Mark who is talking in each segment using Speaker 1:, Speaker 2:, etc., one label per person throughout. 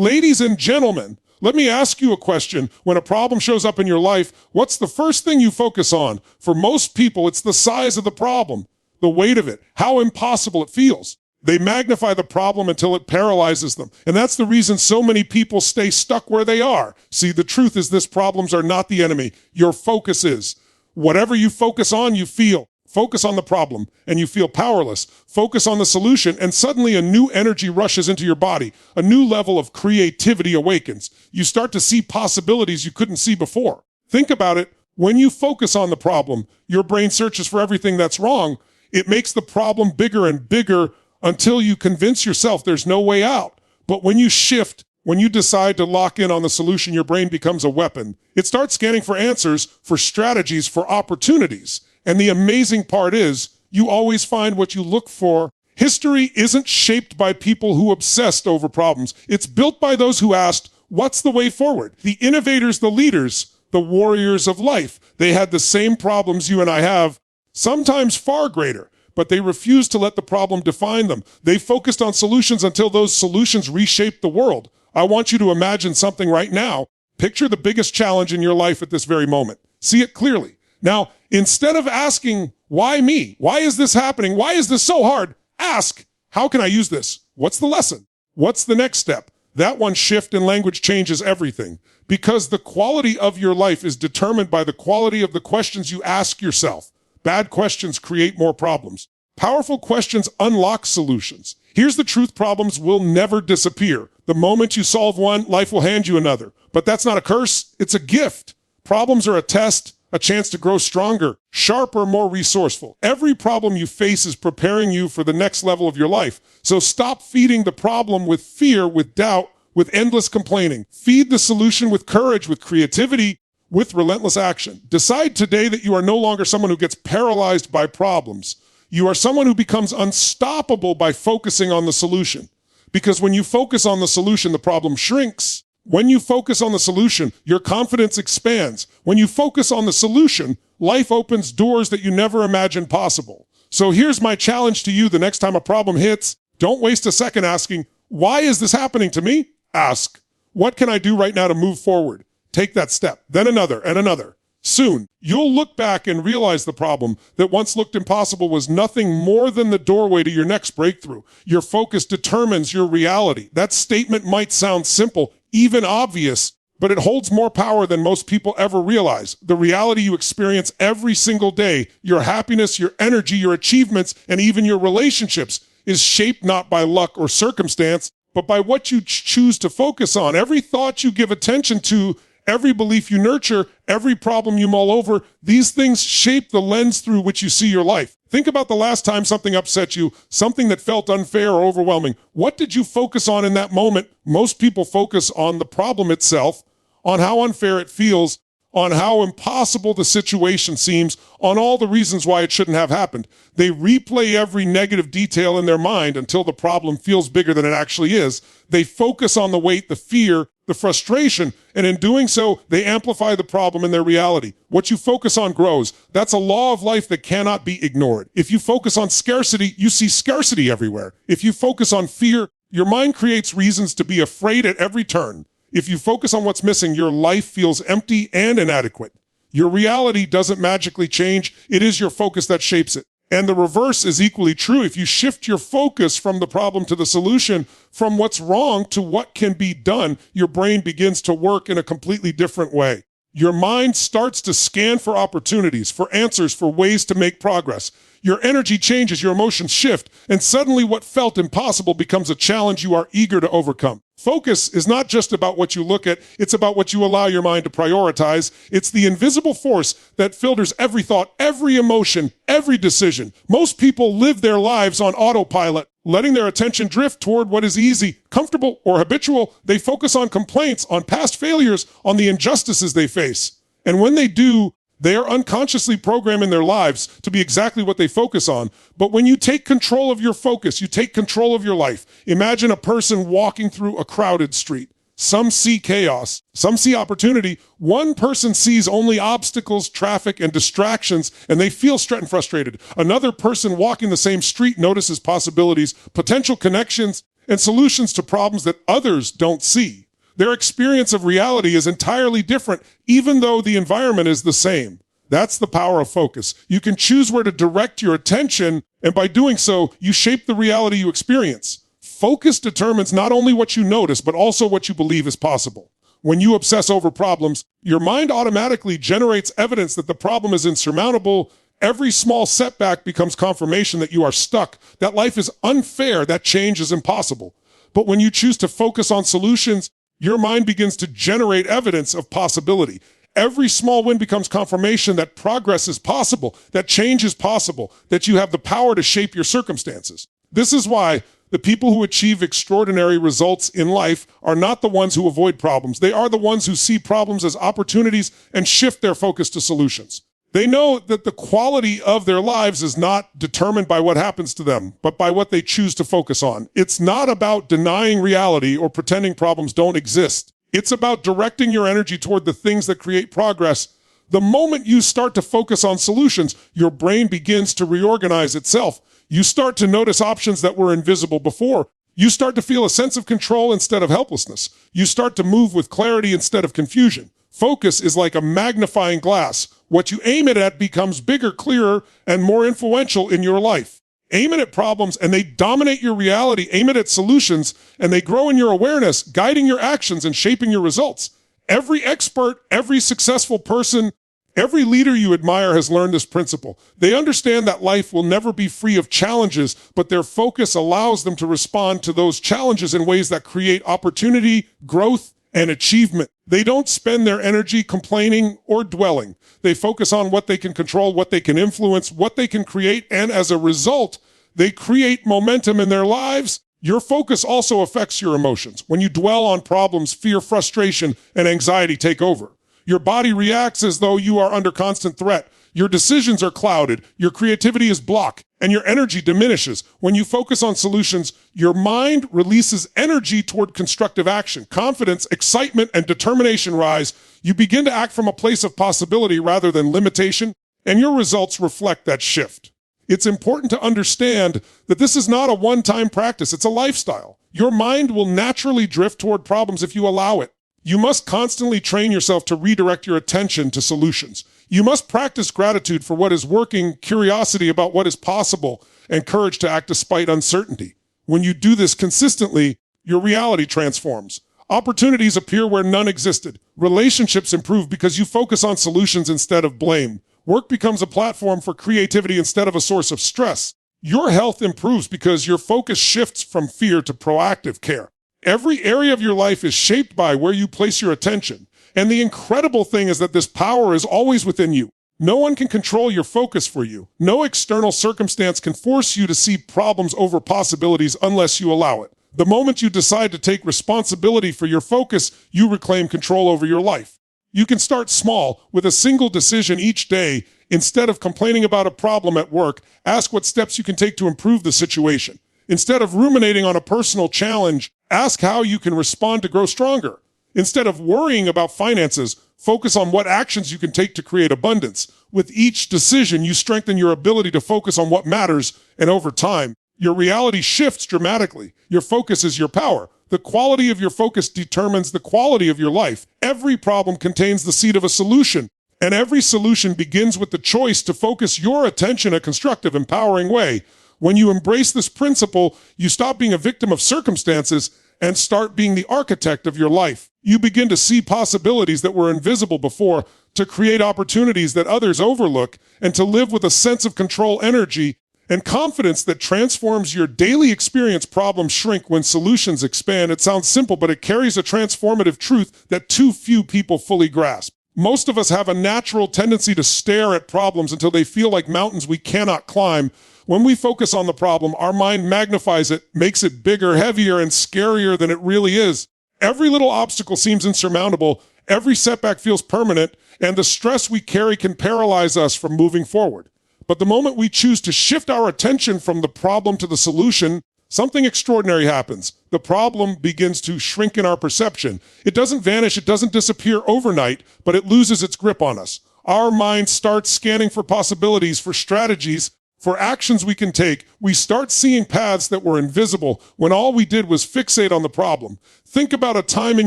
Speaker 1: Ladies and gentlemen, let me ask you a question. When a problem shows up in your life, what's the first thing you focus on? For most people, it's the size of the problem, the weight of it, how impossible it feels. They magnify the problem until it paralyzes them. And that's the reason so many people stay stuck where they are. See, the truth is this: problems are not the enemy. Your focus is. Whatever you focus on, you feel. Focus on the problem, and you feel powerless. Focus on the solution, and suddenly a new energy rushes into your body. A new level of creativity awakens. You start to see possibilities you couldn't see before. Think about it. When you focus on the problem, your brain searches for everything that's wrong. It makes the problem bigger and bigger until you convince yourself there's no way out. But when you shift, when you decide to lock in on the solution, your brain becomes a weapon. It starts scanning for answers, for strategies, for opportunities. And the amazing part is, you always find what you look for. History isn't shaped by people who obsessed over problems. It's built by those who asked, what's the way forward? The innovators, the leaders, the warriors of life. They had the same problems you and I have, sometimes far greater, but they refused to let the problem define them. They focused on solutions until those solutions reshaped the world. I want you to imagine something right now. Picture the biggest challenge in your life at this very moment. See it clearly. Now, instead of asking, why me? Why is this happening? Why is this so hard? Ask, how can I use this? What's the lesson? What's the next step? That one shift in language changes everything, because the quality of your life is determined by the quality of the questions you ask yourself. Bad questions create more problems. Powerful questions unlock solutions. Here's the truth: problems will never disappear. The moment you solve one, life will hand you another. But that's not a curse, it's a gift. Problems are a test, a chance to grow stronger, sharper, more resourceful. Every problem you face is preparing you for the next level of your life. So stop feeding the problem with fear, with doubt, with endless complaining. Feed the solution with courage, with creativity, with relentless action. Decide today that you are no longer someone who gets paralyzed by problems. You are someone who becomes unstoppable by focusing on the solution. Because when you focus on the solution, the problem shrinks. When you focus on the solution, your confidence expands. When you focus on the solution, life opens doors that you never imagined possible. So here's my challenge to you: the next time a problem hits, don't waste a second asking, why is this happening to me? Ask, what can I do right now to move forward? Take that step, then another and another. Soon, you'll look back and realize the problem that once looked impossible was nothing more than the doorway to your next breakthrough. Your focus determines your reality. That statement might sound simple, even obvious, but it holds more power than most people ever realize. The reality you experience every single day, your happiness, your energy, your achievements, and even your relationships, is shaped not by luck or circumstance, but by what you choose to focus on. Every thought you give attention to, every belief you nurture, every problem you mull over, these things shape the lens through which you see your life. Think about the last time something upset you, something that felt unfair or overwhelming. What did you focus on in that moment? Most people focus on the problem itself, on how unfair it feels, on how impossible the situation seems, on all the reasons why it shouldn't have happened. They replay every negative detail in their mind until the problem feels bigger than it actually is. They focus on the weight, the fear, the frustration, and in doing so, they amplify the problem in their reality. What you focus on grows. That's a law of life that cannot be ignored. If you focus on scarcity, you see scarcity everywhere. If you focus on fear, your mind creates reasons to be afraid at every turn. If you focus on what's missing, your life feels empty and inadequate. Your reality doesn't magically change. It is your focus that shapes it. And the reverse is equally true. If you shift your focus from the problem to the solution, from what's wrong to what can be done, your brain begins to work in a completely different way. Your mind starts to scan for opportunities, for answers, for ways to make progress. Your energy changes, your emotions shift, and suddenly what felt impossible becomes a challenge you are eager to overcome. Focus is not just about what you look at, it's about what you allow your mind to prioritize. It's the invisible force that filters every thought, every emotion, every decision. Most people live their lives on autopilot, letting their attention drift toward what is easy, comfortable, or habitual. They focus on complaints, on past failures, on the injustices they face. And when they do, they are unconsciously programming their lives to be exactly what they focus on. But when you take control of your focus, you take control of your life. Imagine a person walking through a crowded street. Some see chaos, some see opportunity. One person sees only obstacles, traffic, and distractions, and they feel stressed and frustrated. Another person walking the same street notices possibilities, potential connections, and solutions to problems that others don't see. Their experience of reality is entirely different, even though the environment is the same. That's the power of focus. You can choose where to direct your attention, and by doing so, you shape the reality you experience. Focus determines not only what you notice, but also what you believe is possible. When you obsess over problems, your mind automatically generates evidence that the problem is insurmountable. Every small setback becomes confirmation that you are stuck, that life is unfair, that change is impossible. But when you choose to focus on solutions, your mind begins to generate evidence of possibility. Every small win becomes confirmation that progress is possible, that change is possible, that you have the power to shape your circumstances. This is why the people who achieve extraordinary results in life are not the ones who avoid problems. They are the ones who see problems as opportunities and shift their focus to solutions. They know that the quality of their lives is not determined by what happens to them, but by what they choose to focus on. It's not about denying reality or pretending problems don't exist. It's about directing your energy toward the things that create progress. The moment you start to focus on solutions, your brain begins to reorganize itself. You start to notice options that were invisible before. You start to feel a sense of control instead of helplessness. You start to move with clarity instead of confusion. Focus is like a magnifying glass. What you aim it at becomes bigger, clearer, and more influential in your life. Aim it at problems and they dominate your reality. Aim it at solutions and they grow in your awareness, guiding your actions and shaping your results. Every expert, every successful person, every leader you admire has learned this principle. They understand that life will never be free of challenges, but their focus allows them to respond to those challenges in ways that create opportunity, growth, and achievement. They don't spend their energy complaining or dwelling. They focus on what they can control, what they can influence, what they can create, and as a result, they create momentum in their lives. Your focus also affects your emotions. When you dwell on problems, fear, frustration, and anxiety take over. Your body reacts as though you are under constant threat. Your decisions are clouded, your creativity is blocked, and your energy diminishes. When you focus on solutions, your mind releases energy toward constructive action. Confidence, excitement, and determination rise. You begin to act from a place of possibility rather than limitation, and your results reflect that shift. It's important to understand that this is not a one-time practice, it's a lifestyle. Your mind will naturally drift toward problems if you allow it. You must constantly train yourself to redirect your attention to solutions. You must practice gratitude for what is working, curiosity about what is possible, and courage to act despite uncertainty. When you do this consistently, your reality transforms. Opportunities appear where none existed. Relationships improve because you focus on solutions instead of blame. Work becomes a platform for creativity instead of a source of stress. Your health improves because your focus shifts from fear to proactive care. Every area of your life is shaped by where you place your attention. And the incredible thing is that this power is always within you. No one can control your focus for you. No external circumstance can force you to see problems over possibilities unless you allow it. The moment you decide to take responsibility for your focus, you reclaim control over your life. You can start small with a single decision each day. Instead of complaining about a problem at work, ask what steps you can take to improve the situation. Instead of ruminating on a personal challenge, ask how you can respond to grow stronger. Instead of worrying about finances, focus on what actions you can take to create abundance. With each decision, you strengthen your ability to focus on what matters, and over time, your reality shifts dramatically. Your focus is your power. The quality of your focus determines the quality of your life. Every problem contains the seed of a solution, and every solution begins with the choice to focus your attention in a constructive, empowering way. When you embrace this principle, you stop being a victim of circumstances and start being the architect of your life. You begin to see possibilities that were invisible before, to create opportunities that others overlook, and to live with a sense of control, energy, and confidence that transforms your daily experience. Problems shrink when solutions expand. It sounds simple, but it carries a transformative truth that too few people fully grasp. Most of us have a natural tendency to stare at problems until they feel like mountains we cannot climb. When we focus on the problem, our mind magnifies it, makes it bigger, heavier, and scarier than it really is. Every little obstacle seems insurmountable, every setback feels permanent, and the stress we carry can paralyze us from moving forward. But the moment we choose to shift our attention from the problem to the solution, something extraordinary happens. The problem begins to shrink in our perception. It doesn't vanish, it doesn't disappear overnight, but it loses its grip on us. Our mind starts scanning for possibilities, for strategies, For actions we can take, we start seeing paths that were invisible when all we did was fixate on the problem. Think about a time in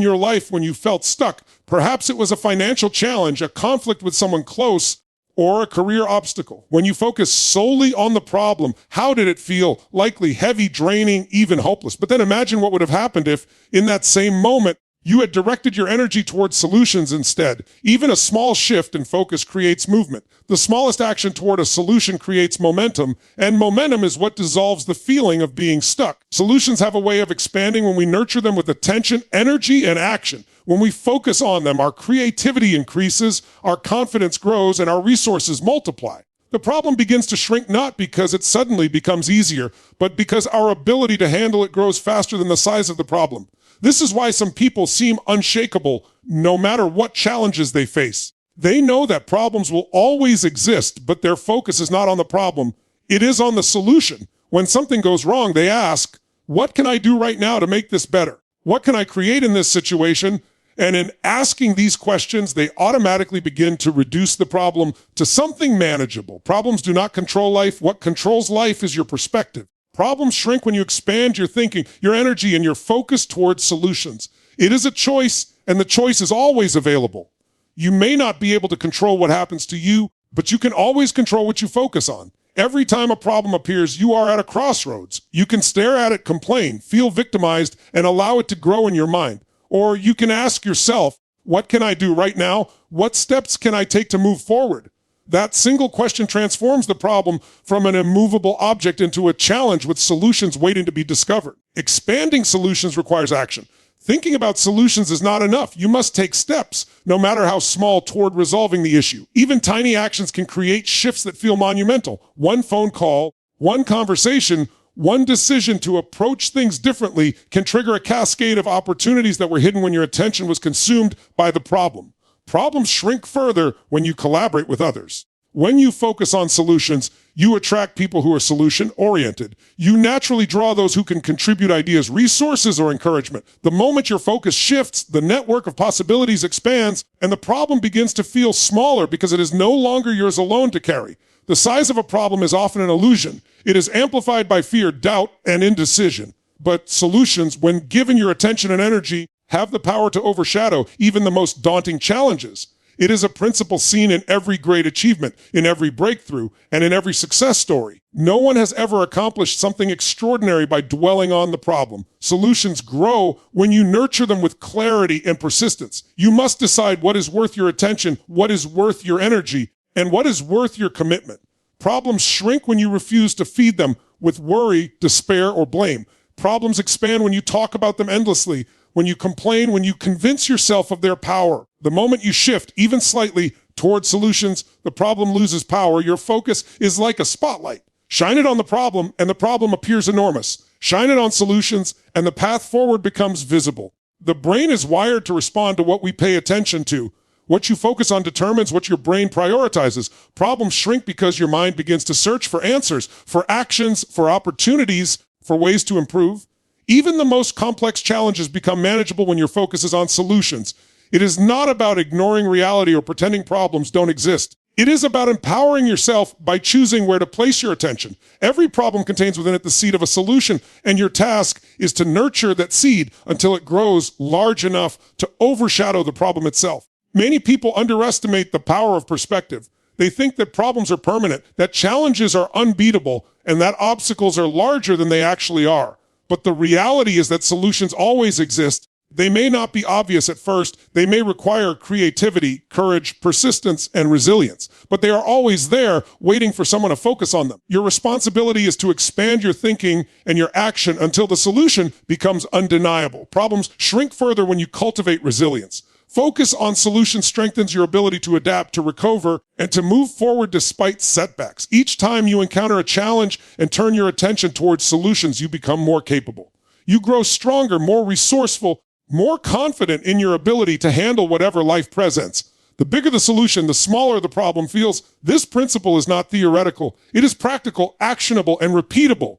Speaker 1: your life when you felt stuck. Perhaps it was a financial challenge, a conflict with someone close, or a career obstacle. When you focus solely on the problem, how did it feel? Likely heavy, draining, even hopeless. But then imagine what would have happened if, in that same moment, you had directed your energy towards solutions instead. Even a small shift in focus creates movement. The smallest action toward a solution creates momentum, and momentum is what dissolves the feeling of being stuck. Solutions have a way of expanding when we nurture them with attention, energy, and action. When we focus on them, our creativity increases, our confidence grows, and our resources multiply. The problem begins to shrink not because it suddenly becomes easier, but because our ability to handle it grows faster than the size of the problem. This is why some people seem unshakable no matter what challenges they face. They know that problems will always exist, but their focus is not on the problem. It is on the solution. When something goes wrong, they ask, what can I do right now to make this better? What can I create in this situation? And in asking these questions, they automatically begin to reduce the problem to something manageable. Problems do not control life. What controls life is your perspective. Problems shrink when you expand your thinking, your energy, and your focus towards solutions. It is a choice, and the choice is always available. You may not be able to control what happens to you, but you can always control what you focus on. Every time a problem appears, you are at a crossroads. You can stare at it, complain, feel victimized, and allow it to grow in your mind. Or you can ask yourself, what can I do right now? What steps can I take to move forward? That single question transforms the problem from an immovable object into a challenge with solutions waiting to be discovered. Expanding solutions requires action. Thinking about solutions is not enough. You must take steps, no matter how small, toward resolving the issue. Even tiny actions can create shifts that feel monumental. One phone call, one conversation, one decision to approach things differently can trigger a cascade of opportunities that were hidden when your attention was consumed by the problem. Problems shrink further when you collaborate with others. When you focus on solutions, you attract people who are solution-oriented. You naturally draw those who can contribute ideas, resources, or encouragement. The moment your focus shifts, the network of possibilities expands, and the problem begins to feel smaller because it is no longer yours alone to carry. The size of a problem is often an illusion. It is amplified by fear, doubt, and indecision. But solutions, when given your attention and energy, have the power to overshadow even the most daunting challenges. It is a principle seen in every great achievement, in every breakthrough, and in every success story. No one has ever accomplished something extraordinary by dwelling on the problem. Solutions grow when you nurture them with clarity and persistence. You must decide what is worth your attention, what is worth your energy, and what is worth your commitment. Problems shrink when you refuse to feed them with worry, despair, or blame. Problems expand when you talk about them endlessly, when you complain, when you convince yourself of their power. The moment you shift, even slightly, toward solutions, the problem loses power. Your focus is like a spotlight. Shine it on the problem, and the problem appears enormous. Shine it on solutions, and the path forward becomes visible. The brain is wired to respond to what we pay attention to. What you focus on determines what your brain prioritizes. Problems shrink because your mind begins to search for answers, for actions, for opportunities, for ways to improve. Even the most complex challenges become manageable when your focus is on solutions. It is not about ignoring reality or pretending problems don't exist. It is about empowering yourself by choosing where to place your attention. Every problem contains within it the seed of a solution, and your task is to nurture that seed until it grows large enough to overshadow the problem itself. Many people underestimate the power of perspective. They think that problems are permanent, that challenges are unbeatable, and that obstacles are larger than they actually are. But the reality is that solutions always exist. They may not be obvious at first. They may require creativity, courage, persistence, and resilience. But they are always there, waiting for someone to focus on them. Your responsibility is to expand your thinking and your action until the solution becomes undeniable. Problems shrink further when you cultivate resilience. Focus on solutions strengthens your ability to adapt, to recover, and to move forward despite setbacks. Each time you encounter a challenge and turn your attention towards solutions, you become more capable. You grow stronger, more resourceful, more confident in your ability to handle whatever life presents. The bigger the solution, the smaller the problem feels. This principle is not theoretical. It is practical, actionable, and repeatable.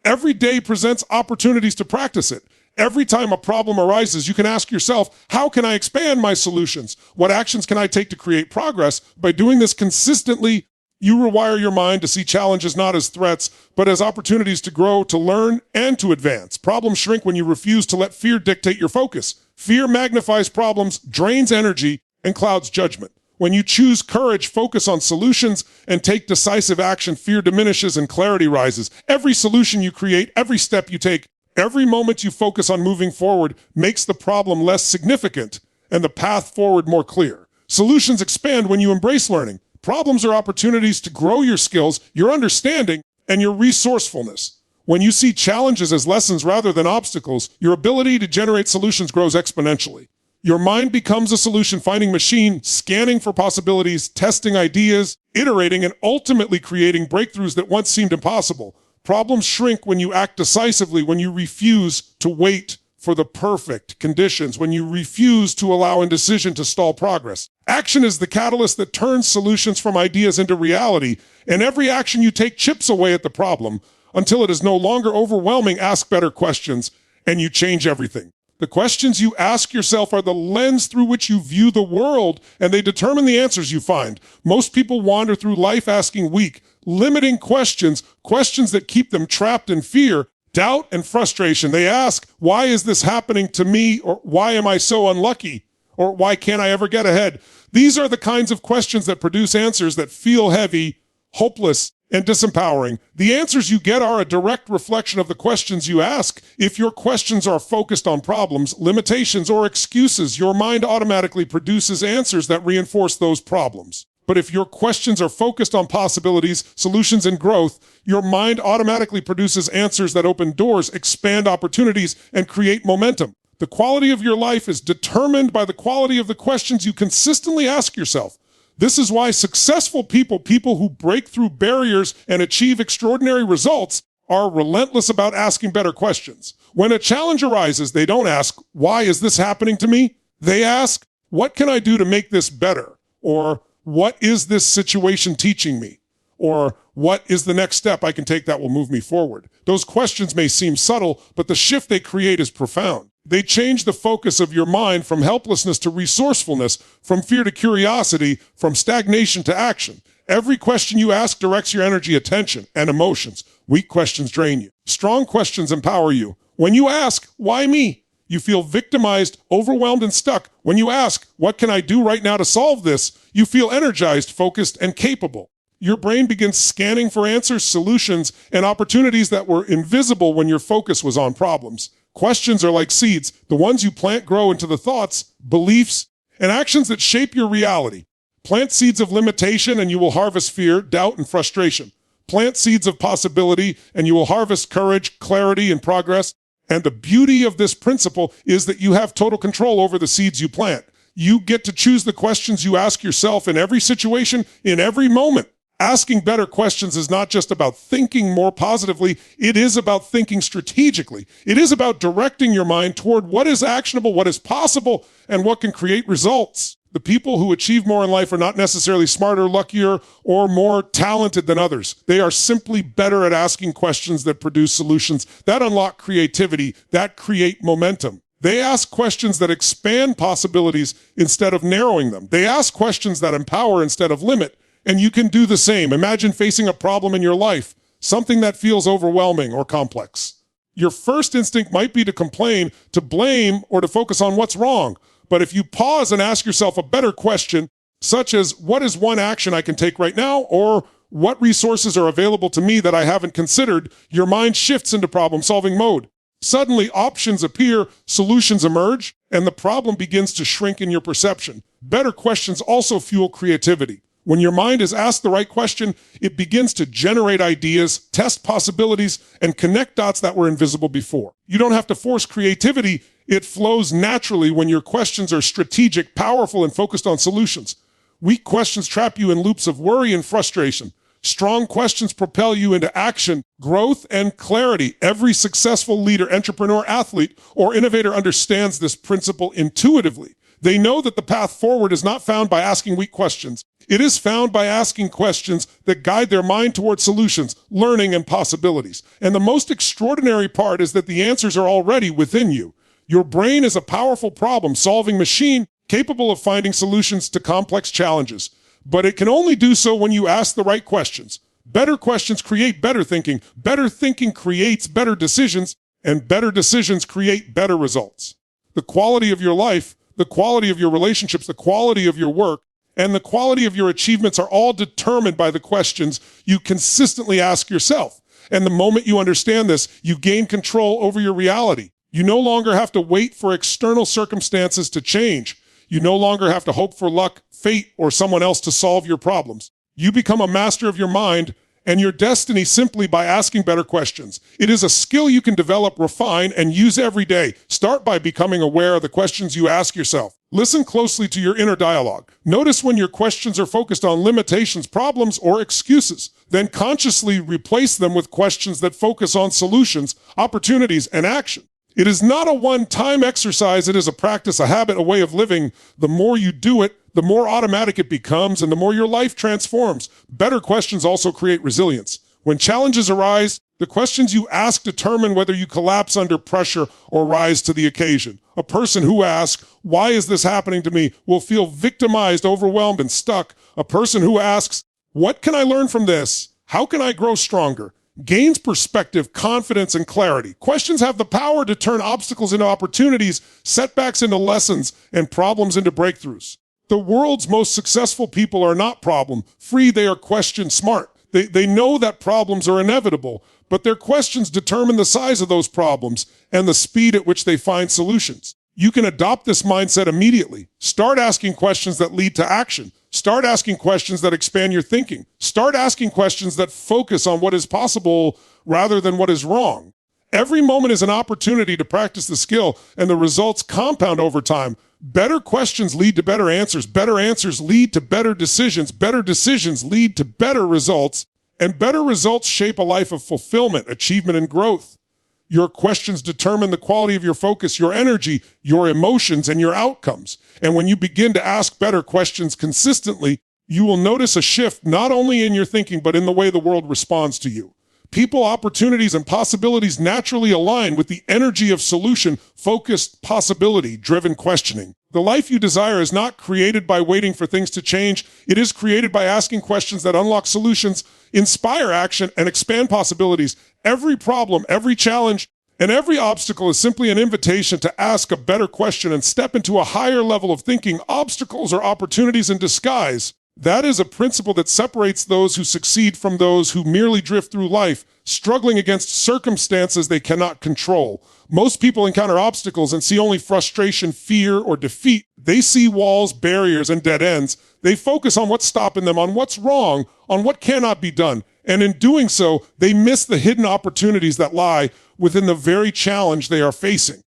Speaker 1: Every day presents opportunities to practice it. Every time a problem arises, you can ask yourself, how can I expand my solutions? What actions can I take to create progress? By doing this consistently, You rewire your mind to see challenges not as threats, but as opportunities to grow, to learn, and to advance. Problems shrink when you refuse to let fear dictate your focus. Fear magnifies problems, drains energy, and clouds judgment. When you choose courage, focus on solutions, and take decisive action, fear diminishes and clarity rises. Every solution you create, every step you take, every moment you focus on moving forward makes the problem less significant and the path forward more clear. Solutions expand when you embrace learning. Problems are opportunities to grow your skills, your understanding, and your resourcefulness. When you see challenges as lessons rather than obstacles, your ability to generate solutions grows exponentially. Your mind becomes a solution-finding machine, scanning for possibilities, testing ideas, iterating, and ultimately creating breakthroughs that once seemed impossible. Problems shrink when you act decisively, when you refuse to wait for the perfect conditions, when you refuse to allow indecision to stall progress. Action is the catalyst that turns solutions from ideas into reality, and every action you take chips away at the problem until it is no longer overwhelming. Ask better questions, and you change everything. The questions you ask yourself are the lens through which you view the world, and they determine the answers you find. Most people wander through life asking weak, limiting questions, questions that keep them trapped in fear, doubt, and frustration. They ask, why is this happening to me? Or why am I so unlucky? Or why can't I ever get ahead? These are the kinds of questions that produce answers that feel heavy, hopeless, and disempowering. The answers you get are a direct reflection of the questions you ask. If your questions are focused on problems, limitations, or excuses, your mind automatically produces answers that reinforce those problems. But if your questions are focused on possibilities, solutions, and growth, your mind automatically produces answers that open doors, expand opportunities, and create momentum. The quality of your life is determined by the quality of the questions you consistently ask yourself. This is why successful people who break through barriers and achieve extraordinary results, are relentless about asking better questions. When a challenge arises, they don't ask, why is this happening to me? They ask, what can I do to make this better? Or, what is this situation teaching me? Or, what is the next step I can take that will move me forward? Those questions may seem subtle, but the shift they create is profound. They change the focus of your mind from helplessness to resourcefulness, from fear to curiosity, from stagnation to action. Every question you ask directs your energy, attention, and emotions. Weak questions drain you. Strong questions empower you. When you ask, why me? You feel victimized, overwhelmed, and stuck. When you ask, what can I do right now to solve this? You feel energized, focused, and capable. Your brain begins scanning for answers, solutions, and opportunities that were invisible when your focus was on problems. Questions are like seeds. The ones you plant grow into the thoughts, beliefs, and actions that shape your reality. Plant seeds of limitation and you will harvest fear, doubt, and frustration. Plant seeds of possibility and you will harvest courage, clarity, and progress. And the beauty of this principle is that you have total control over the seeds you plant. You get to choose the questions you ask yourself in every situation, in every moment. Asking better questions is not just about thinking more positively, it is about thinking strategically. It is about directing your mind toward what is actionable, what is possible, and what can create results. The people who achieve more in life are not necessarily smarter, luckier, or more talented than others. They are simply better at asking questions that produce solutions, that unlock creativity, that create momentum. They ask questions that expand possibilities instead of narrowing them. They ask questions that empower instead of limit. And you can do the same. Imagine facing a problem in your life, something that feels overwhelming or complex. Your first instinct might be to complain, to blame, or to focus on what's wrong. But if you pause and ask yourself a better question, such as, what is one action I can take right now? Or what resources are available to me that I haven't considered? Your mind shifts into problem-solving mode. Suddenly, options appear, solutions emerge, and the problem begins to shrink in your perception. Better questions also fuel creativity. When your mind is asked the right question, it begins to generate ideas, test possibilities, and connect dots that were invisible before. You don't have to force creativity. It flows naturally when your questions are strategic, powerful, and focused on solutions. Weak questions trap you in loops of worry and frustration. Strong questions propel you into action, growth, and clarity. Every successful leader, entrepreneur, athlete, or innovator understands this principle intuitively. They know that the path forward is not found by asking weak questions. It is found by asking questions that guide their mind toward solutions, learning, and possibilities. And the most extraordinary part is that the answers are already within you. Your brain is a powerful problem-solving machine capable of finding solutions to complex challenges. but it can only do so when you ask the right questions. Better questions create better thinking creates better decisions, and better decisions create better results. The quality of your life, the quality of your relationships, the quality of your work, and the quality of your achievements are all determined by the questions you consistently ask yourself. And the moment you understand this, you gain control over your reality. You no longer have to wait for external circumstances to change. You no longer have to hope for luck, fate, or someone else to solve your problems. You become a master of your mind and your destiny simply by asking better questions. It is a skill you can develop, refine, and use every day. Start by becoming aware of the questions you ask yourself. Listen closely to your inner dialogue. Notice when your questions are focused on limitations, problems, or excuses. Then consciously replace them with questions that focus on solutions, opportunities, and action. It is not a one-time exercise. It is a practice, a habit, a way of living. The more you do it, the more automatic it becomes, and the more your life transforms. Better questions also create resilience. When challenges arise, the questions you ask determine whether you collapse under pressure or rise to the occasion. A person who asks, "Why is this happening to me?" will feel victimized, overwhelmed, and stuck. A person who asks, "What can I learn from this? How can I grow stronger?" gains perspective, confidence, and clarity. Questions have the power to turn obstacles into opportunities, setbacks into lessons, and problems into breakthroughs. The world's most successful people are not problem-free, they are question-smart. They know that problems are inevitable, but their questions determine the size of those problems and the speed at which they find solutions. You can adopt this mindset immediately. Start asking questions that lead to action. Start asking questions that expand your thinking. Start asking questions that focus on what is possible rather than what is wrong. Every moment is an opportunity to practice the skill, and the results compound over time. Better questions lead to better answers. Better answers lead to better decisions. Better decisions lead to better results. And better results shape a life of fulfillment, achievement, and growth. Your questions determine the quality of your focus, your energy, your emotions, and your outcomes. And when you begin to ask better questions consistently, you will notice a shift not only in your thinking, but in the way the world responds to you. People, opportunities, and possibilities naturally align with the energy of solution-focused, possibility-driven questioning. The life you desire is not created by waiting for things to change. It is created by asking questions that unlock solutions, inspire action, and expand possibilities. Every problem, every challenge, and every obstacle is simply an invitation to ask a better question and step into a higher level of thinking. Obstacles are opportunities in disguise. That is a principle that separates those who succeed from those who merely drift through life, struggling against circumstances they cannot control. Most people encounter obstacles and see only frustration, fear, or defeat. They see walls, barriers, and dead ends. They focus on what's stopping them, on what's wrong, on what cannot be done. And in doing so, they miss the hidden opportunities that lie within the very challenge they are facing.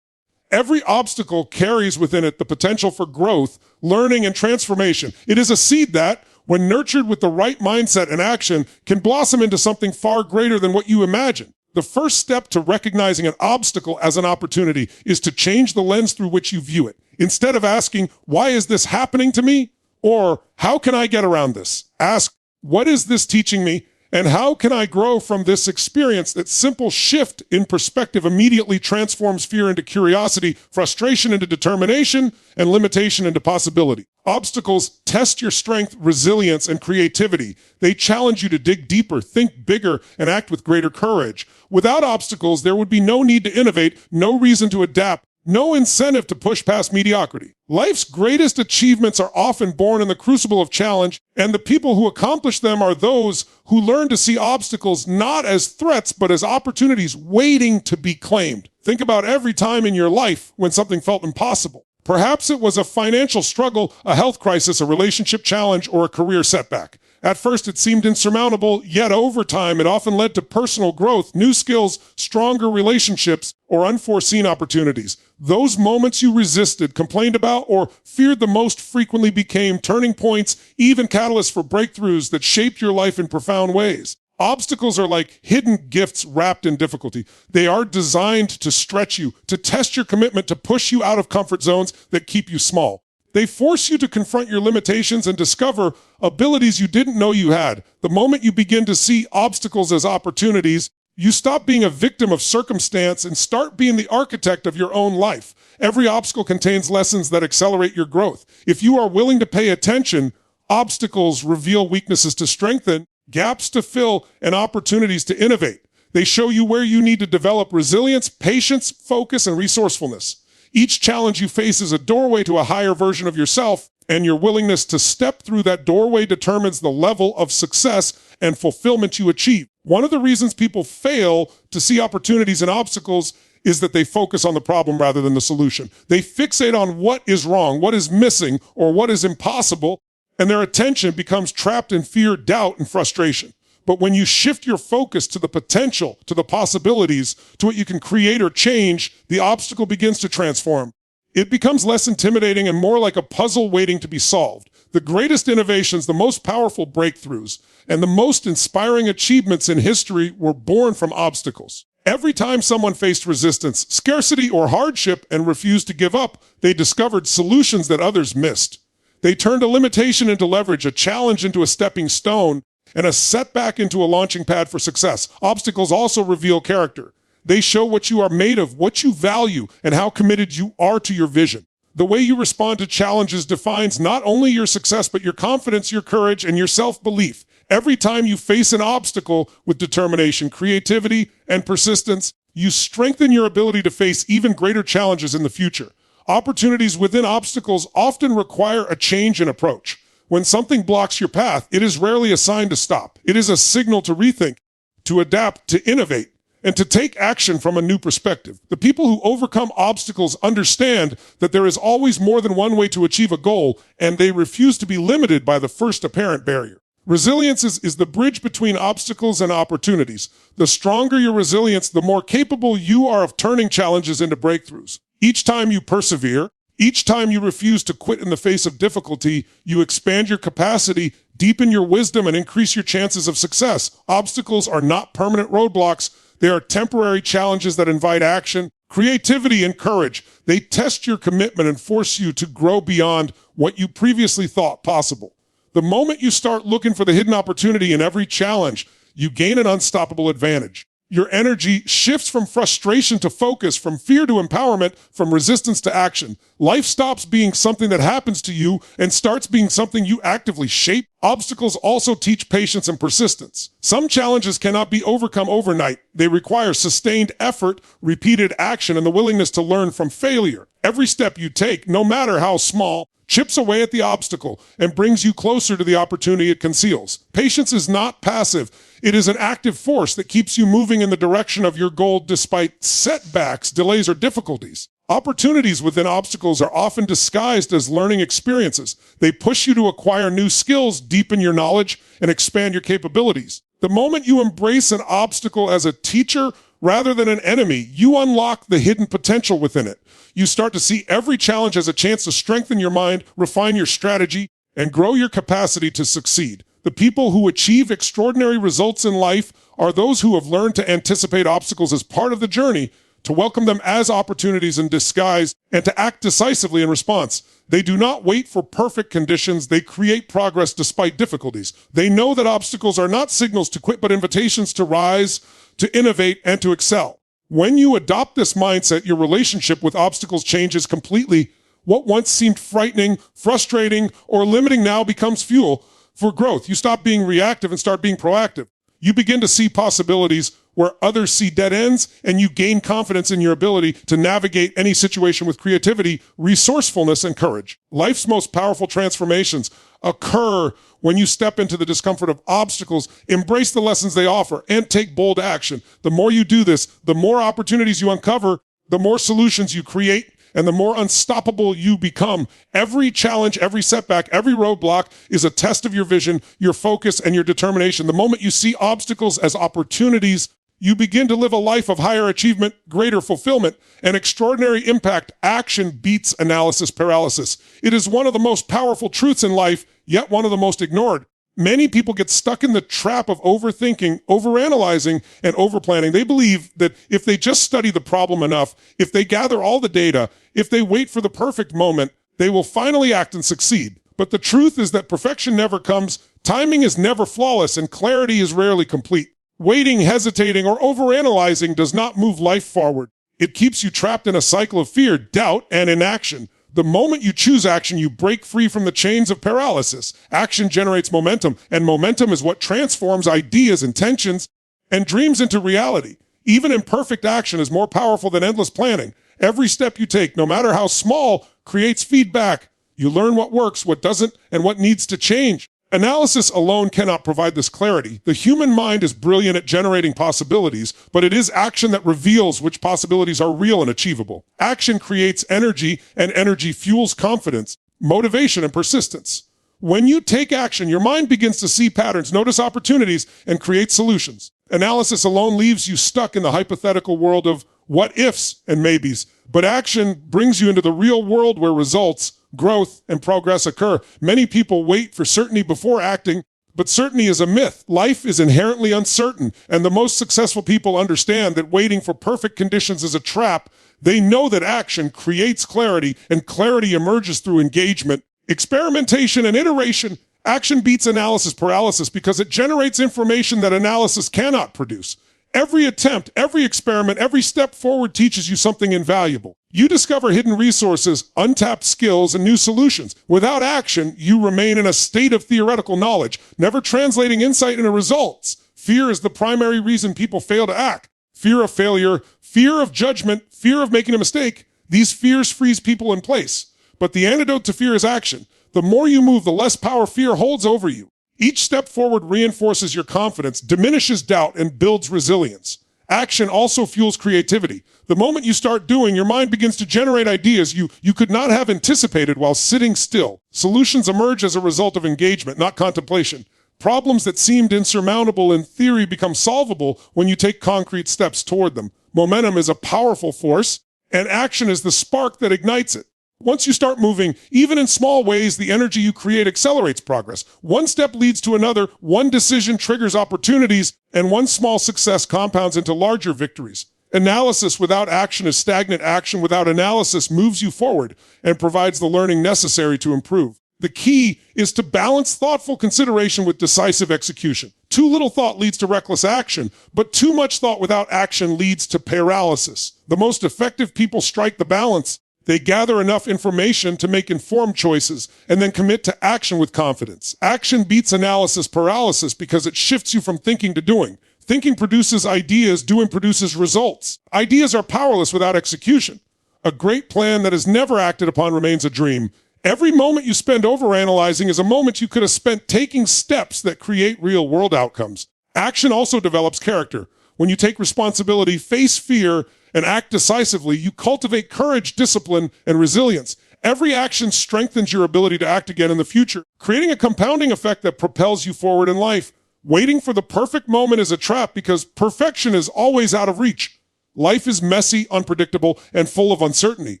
Speaker 1: Every obstacle carries within it the potential for growth, learning, and transformation. It is a seed that, when nurtured with the right mindset and action, can blossom into something far greater than what you imagine. The first step to recognizing an obstacle as an opportunity is to change the lens through which you view it. Instead of asking, "Why is this happening to me?" or "How can I get around this?" ask, "What is this teaching me? And how can I grow from this experience?" That simple shift in perspective immediately transforms fear into curiosity, frustration into determination, and limitation into possibility. Obstacles test your strength, resilience, and creativity. They challenge you to dig deeper, think bigger, and act with greater courage. Without obstacles, there would be no need to innovate, no reason to adapt, no incentive to push past mediocrity. Life's greatest achievements are often born in the crucible of challenge, and the people who accomplish them are those who learn to see obstacles not as threats, but as opportunities waiting to be claimed. Think about every time in your life when something felt impossible. Perhaps it was a financial struggle, a health crisis, a relationship challenge, or a career setback. At first, it seemed insurmountable, yet over time, it often led to personal growth, new skills, stronger relationships, or unforeseen opportunities. Those moments you resisted, complained about, or feared the most frequently became turning points, even catalysts for breakthroughs that shaped your life in profound ways. Obstacles are like hidden gifts wrapped in difficulty. They are designed to stretch you, to test your commitment, to push you out of comfort zones that keep you small. They force you to confront your limitations and discover abilities you didn't know you had. The moment you begin to see obstacles as opportunities, you stop being a victim of circumstance and start being the architect of your own life. Every obstacle contains lessons that accelerate your growth. If you are willing to pay attention, Obstacles reveal weaknesses to strengthen, gaps to fill, and opportunities to innovate. They show you where you need to develop resilience, patience, focus, and resourcefulness. Each challenge you face is a doorway to a higher version of yourself, and your willingness to step through that doorway determines the level of success and fulfillment you achieve. One of the reasons people fail to see opportunities and obstacles is that they focus on the problem rather than the solution. They fixate on what is wrong, what is missing, or what is impossible, and their attention becomes trapped in fear, doubt, and frustration. But when you shift your focus to the potential, to the possibilities, to what you can create or change, the obstacle begins to transform. It becomes less intimidating and more like a puzzle waiting to be solved. The greatest innovations, the most powerful breakthroughs, and the most inspiring achievements in history were born from obstacles. Every time someone faced resistance, scarcity, or hardship and refused to give up, they discovered solutions that others missed. They turned a limitation into leverage, a challenge into a stepping stone, and a setback into a launching pad for success. Obstacles also reveal character. They show what you are made of, what you value, and how committed you are to your vision. The way you respond to challenges defines not only your success, but your confidence, your courage, and your self-belief. Every time you face an obstacle with determination, creativity, and persistence, you strengthen your ability to face even greater challenges in the future. Opportunities within obstacles often require a change in approach. When something blocks your path, it is rarely a sign to stop. It is a signal to rethink, to adapt, to innovate, and to take action from a new perspective. The people who overcome obstacles understand that there is always more than one way to achieve a goal, and they refuse to be limited by the first apparent barrier. Resilience is the bridge between obstacles and opportunities. The stronger your resilience, the more capable you are of turning challenges into breakthroughs. Each time you persevere, each time you refuse to quit in the face of difficulty, you expand your capacity, deepen your wisdom, and increase your chances of success. Obstacles are not permanent roadblocks. They are temporary challenges that invite action, creativity, and courage. They test your commitment and force you to grow beyond what you previously thought possible. The moment you start looking for the hidden opportunity in every challenge, you gain an unstoppable advantage. Your energy shifts from frustration to focus, from fear to empowerment, from resistance to action. Life stops being something that happens to you and starts being something you actively shape. Obstacles also teach patience and persistence. Some challenges cannot be overcome overnight. They require sustained effort, repeated action, and the willingness to learn from failure. Every step you take, no matter how small, chips away at the obstacle and brings you closer to the opportunity it conceals. Patience is not passive. It is an active force that keeps you moving in the direction of your goal despite setbacks, delays, or difficulties. Opportunities within obstacles are often disguised as learning experiences. They push you to acquire new skills, deepen your knowledge, and expand your capabilities. The moment you embrace an obstacle as a teacher rather than an enemy, you unlock the hidden potential within it. You start to see every challenge as a chance to strengthen your mind, refine your strategy, and grow your capacity to succeed. The people who achieve extraordinary results in life are those who have learned to anticipate obstacles as part of the journey, to welcome them as opportunities in disguise, and to act decisively in response. They do not wait for perfect conditions. They create progress despite difficulties. They know that obstacles are not signals to quit, but invitations to rise, to innovate, and to excel. When you adopt this mindset, your relationship with obstacles changes completely. What once seemed frightening, frustrating, or limiting now becomes fuel for growth. You stop being reactive and start being proactive. You begin to see possibilities where others see dead ends, and you gain confidence in your ability to navigate any situation with creativity, resourcefulness, and courage. Life's most powerful transformations occur when you step into the discomfort of obstacles, embrace the lessons they offer, and take bold action. The more you do this, the more opportunities you uncover, the more solutions you create, and the more unstoppable you become. Every challenge, every setback, every roadblock is a test of your vision, your focus, and your determination. The moment you see obstacles as opportunities, you begin to live a life of higher achievement, greater fulfillment, and extraordinary impact. Action beats analysis paralysis. It is one of the most powerful truths in life, yet one of the most ignored. Many people get stuck in the trap of overthinking, overanalyzing, and overplanning. They believe that if they just study the problem enough, if they gather all the data, if they wait for the perfect moment, they will finally act and succeed. But the truth is that perfection never comes, timing is never flawless, and clarity is rarely complete. Waiting, hesitating, or overanalyzing does not move life forward. It keeps you trapped in a cycle of fear, doubt, and inaction. The moment you choose action, you break free from the chains of paralysis. Action generates momentum, and momentum is what transforms ideas, intentions, and dreams into reality. Even imperfect action is more powerful than endless planning. Every step you take, no matter how small, creates feedback. You learn what works, what doesn't, and what needs to change. Analysis alone cannot provide this clarity. The human mind is brilliant at generating possibilities, but it is action that reveals which possibilities are real and achievable. Action creates energy, and energy fuels confidence, motivation, and persistence. When you take action, your mind begins to see patterns, notice opportunities, and create solutions. Analysis alone leaves you stuck in the hypothetical world of what ifs and maybes, but action brings you into the real world where results, growth, and progress occur. Many people wait for certainty before acting, but certainty is a myth. Life is inherently uncertain, and the most successful people understand that waiting for perfect conditions is a trap. They know that action creates clarity, and clarity emerges through engagement, experimentation, and iteration. Action beats analysis paralysis because it generates information that analysis cannot produce. Every attempt, every experiment, every step forward teaches you something invaluable. You discover hidden resources, untapped skills, and new solutions. Without action, you remain in a state of theoretical knowledge, never translating insight into results. Fear is the primary reason people fail to act. Fear of failure, fear of judgment, fear of making a mistake. These fears freeze people in place. But the antidote to fear is action. The more you move, the less power fear holds over you. Each step forward reinforces your confidence, diminishes doubt, and builds resilience. Action also fuels creativity. The moment you start doing, your mind begins to generate ideas you could not have anticipated while sitting still. Solutions emerge as a result of engagement, not contemplation. Problems that seemed insurmountable in theory become solvable when you take concrete steps toward them. Momentum is a powerful force, and action is the spark that ignites it. Once you start moving, even in small ways, the energy you create accelerates progress. One step leads to another, one decision triggers opportunities, and one small success compounds into larger victories. Analysis without action is stagnant. Action without analysis moves you forward and provides the learning necessary to improve. The key is to balance thoughtful consideration with decisive execution. Too little thought leads to reckless action, but too much thought without action leads to paralysis. The most effective people strike the balance. They gather enough information to make informed choices and then commit to action with confidence. Action beats analysis paralysis because it shifts you from thinking to doing. Thinking produces ideas, doing produces results. Ideas are powerless without execution. A great plan that is never acted upon remains a dream. Every moment you spend overanalyzing is a moment you could have spent taking steps that create real-world outcomes. Action also develops character. When you take responsibility, face fear, and act decisively, you cultivate courage, discipline, and resilience. Every action strengthens your ability to act again in the future, creating a compounding effect that propels you forward in life. Waiting for the perfect moment is a trap because perfection is always out of reach. Life is messy, unpredictable, and full of uncertainty.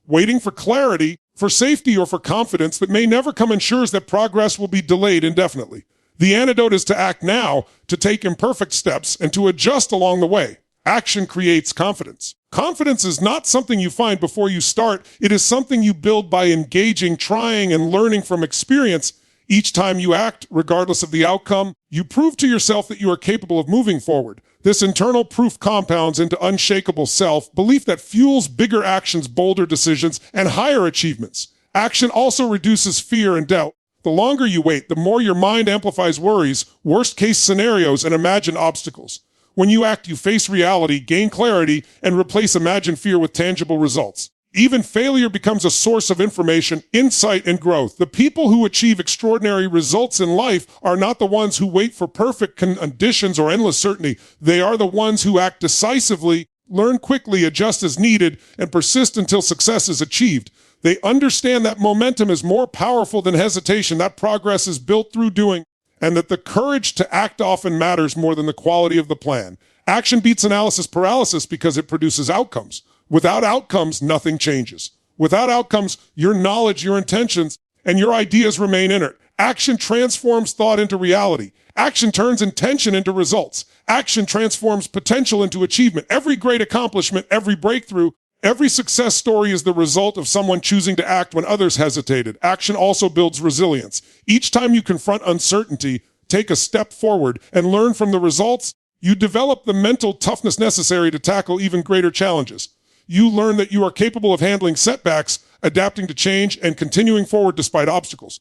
Speaker 1: Waiting for clarity, for safety, or for confidence that may never come ensures that progress will be delayed indefinitely. The antidote is to act now, to take imperfect steps, and to adjust along the way. Action creates confidence. Confidence is not something you find before you start. It is something you build by engaging, trying, and learning from experience. Each time you act, regardless of the outcome, you prove to yourself that you are capable of moving forward. This internal proof compounds into unshakable self-belief that fuels bigger actions, bolder decisions, and higher achievements. Action also reduces fear and doubt. The longer you wait, the more your mind amplifies worries, worst-case scenarios, and imagined obstacles. When you act, you face reality, gain clarity, and replace imagined fear with tangible results. Even failure becomes a source of information, insight, and growth. The people who achieve extraordinary results in life are not the ones who wait for perfect conditions or endless certainty. They are the ones who act decisively, learn quickly, adjust as needed, and persist until success is achieved. They understand that momentum is more powerful than hesitation, that progress is built through doing, and that the courage to act often matters more than the quality of the plan. Action beats analysis paralysis because it produces outcomes. Without outcomes, nothing changes. Without outcomes, your knowledge, your intentions, and your ideas remain inert. Action transforms thought into reality. Action turns intention into results. Action transforms potential into achievement. Every great accomplishment, every breakthrough, every success story is the result of someone choosing to act when others hesitated. Action also builds resilience. Each time you confront uncertainty, take a step forward, and learn from the results, you develop the mental toughness necessary to tackle even greater challenges. You learn that you are capable of handling setbacks, adapting to change, and continuing forward despite obstacles.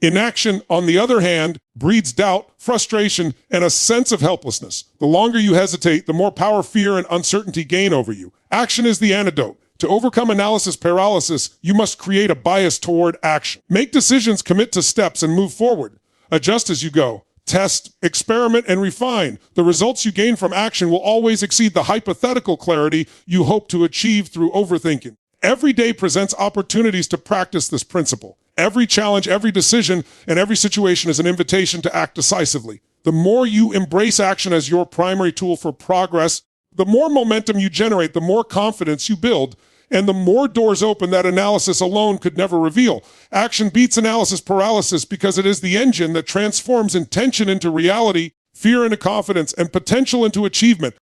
Speaker 1: Inaction, on the other hand, breeds doubt, frustration, and a sense of helplessness. The longer you hesitate, the more power fear and uncertainty gain over you. Action is the antidote. To overcome analysis paralysis, you must create a bias toward action. Make decisions, commit to steps, and move forward. Adjust as you go. Test, experiment, and refine. The results you gain from action will always exceed the hypothetical clarity you hope to achieve through overthinking. Every day presents opportunities to practice this principle. Every challenge, every decision, and every situation is an invitation to act decisively. The more you embrace action as your primary tool for progress, the more momentum you generate, the more confidence you build, and the more doors open that analysis alone could never reveal. Action beats analysis paralysis because it is the engine that transforms intention into reality, fear into confidence, and potential into achievement.